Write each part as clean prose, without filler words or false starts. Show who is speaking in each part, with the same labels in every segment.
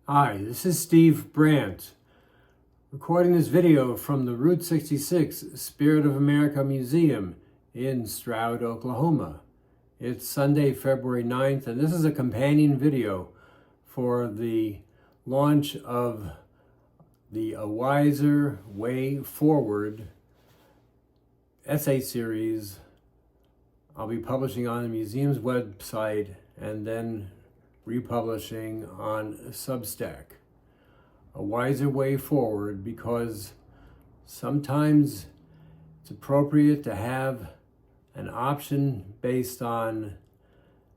Speaker 1: Hi, this is Steve Brandt, recording this video from the Route 66 Spirit of America Museum in Stroud, Oklahoma. It's Sunday, February 9th, and this is a companion video for the launch of the A Wiser Way Forward essay series I'll be publishing on the museum's website and then republishing on Substack. A wiser way forward, because sometimes it's appropriate to have an option based on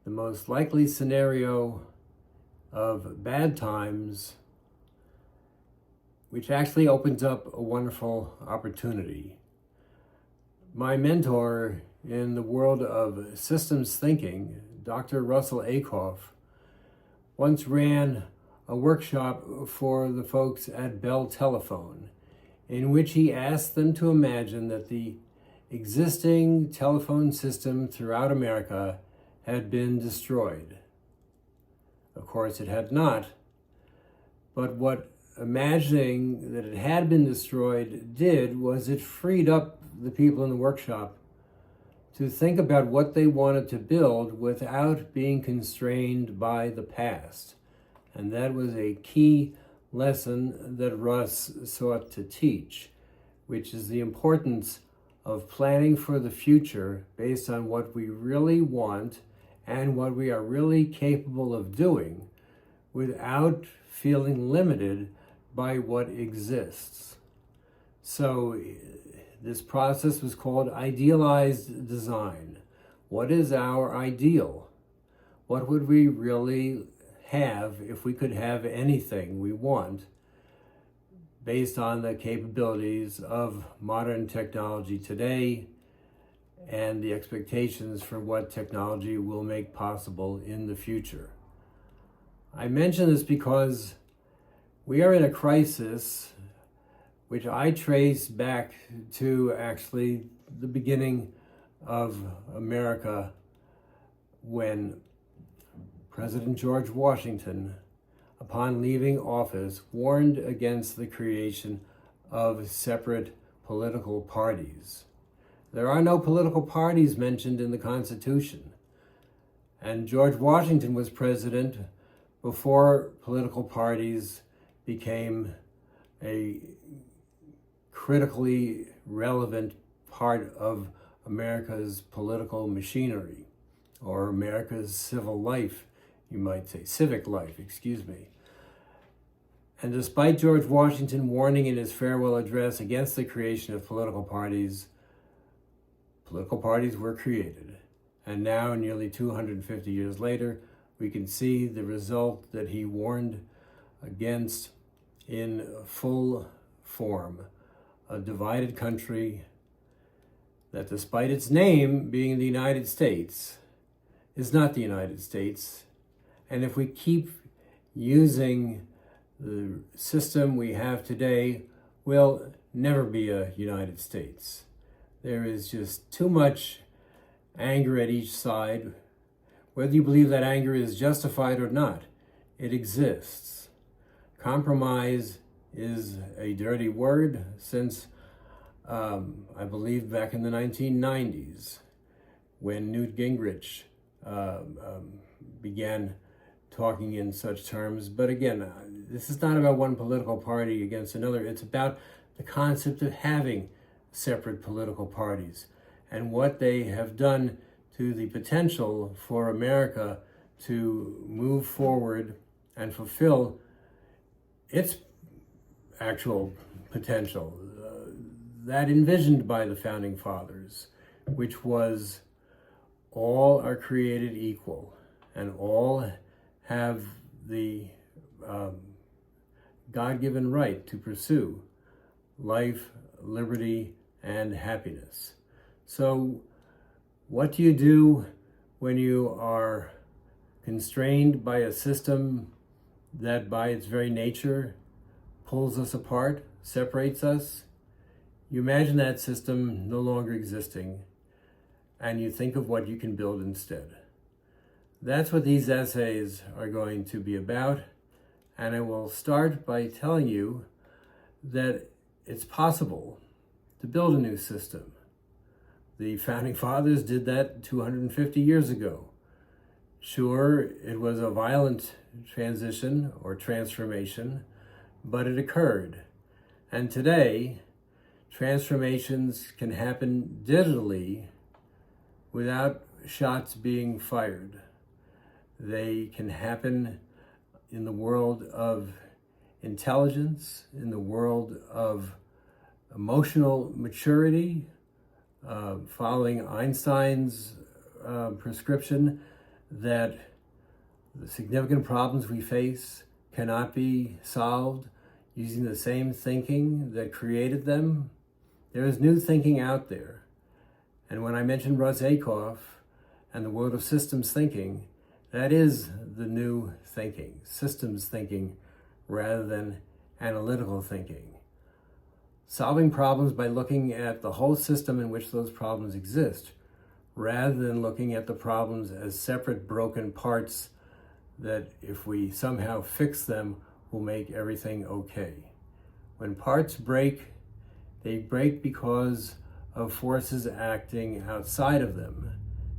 Speaker 1: the most likely scenario of bad times, which actually opens up a wonderful opportunity. My mentor in the world of systems thinking, Dr. Russell Ackoff, once ran a workshop for the folks at Bell Telephone, in which he asked them to imagine that the existing telephone system throughout America had been destroyed. Of course, it had not, but what imagining that it had been destroyed did was it freed up the people in the workshop to think about what they wanted to build without being constrained by the past. And that was a key lesson that Russ sought to teach, which is the importance of planning for the future based on what we really want and what we are really capable of doing without feeling limited by what exists. So this process was called idealized design. What is our ideal? What would we really have if we could have anything we want based on the capabilities of modern technology today and the expectations for what technology will make possible in the future? I mention this because we are in a crisis which I trace back to actually the beginning of America, when President George Washington, upon leaving office, warned against the creation of separate political parties. There are no political parties mentioned in the Constitution, and George Washington was president before political parties became a critically relevant part of America's political machinery, or America's civil life, you might say, civic life, excuse me. And despite George Washington warning in his farewell address against the creation of political parties were created. And now, nearly 250 years later, we can see the result that he warned against in full form. A divided country that, despite its name being the United States, is not the United States. And if we keep using the system we have today, we'll never be a United States. There is just too much anger at each side. Whether you believe that anger is justified or not, it exists. Compromise is a dirty word since I believe back in the 1990s, when Newt Gingrich began talking in such terms. But again, this is not about one political party against another. It's about the concept of having separate political parties and what they have done to the potential for America to move forward and fulfill its actual potential, that envisioned by the Founding Fathers, which was all are created equal and all have the God-given right to pursue life, liberty, and happiness. So what do you do when you are constrained by a system that by its very nature pulls us apart, separates us? You imagine that system no longer existing, and you think of what you can build instead. That's what these essays are going to be about, And I will start by telling you that it's possible to build a new system. The founding fathers did that 250 years ago. Sure, it was a violent transition or transformation, but it occurred. And today, transformations can happen digitally without shots being fired. They can happen in the world of intelligence, in the world of emotional maturity, following Einstein's prescription that the significant problems we face cannot be solved using the same thinking that created them. There is new thinking out there. And when I mentioned Russ Ackoff and the world of systems thinking, that is the new thinking, systems thinking rather than analytical thinking. Solving problems by looking at the whole system in which those problems exist, rather than looking at the problems as separate broken parts that if we somehow fix them will make everything okay. When parts break, they break because of forces acting outside of them.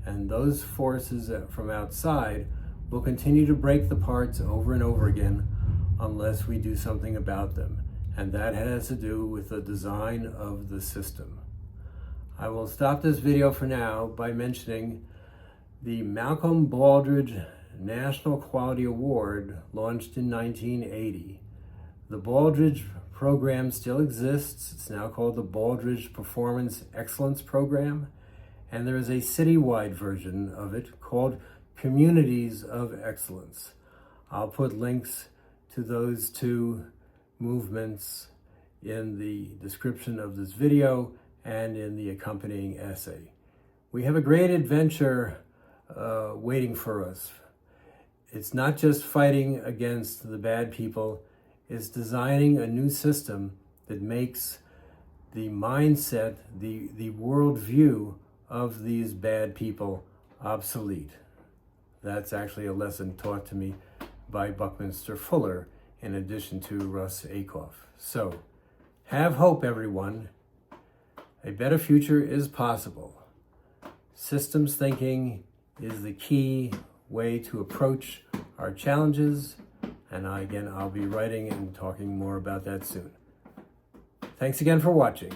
Speaker 1: And those forces from outside will continue to break the parts over and over again unless we do something about them. And that has to do with the design of the system. I will stop this video for now by mentioning the Malcolm Baldrige National Quality Award launched in 1980. The Baldrige program still exists. It's now called the Baldrige Performance Excellence Program. And there is a citywide version of it called Communities of Excellence. I'll put links to those two movements in the description of this video and in the accompanying essay. We have a great adventure waiting for us. It's not just fighting against the bad people, it's designing a new system that makes the mindset, the worldview of these bad people obsolete. That's actually a lesson taught to me by Buckminster Fuller in addition to Russ Ackoff. So, have hope, everyone. A better future is possible. Systems thinking is the key way to approach our challenges, and I'll be writing and talking more about that soon. Thanks again for watching.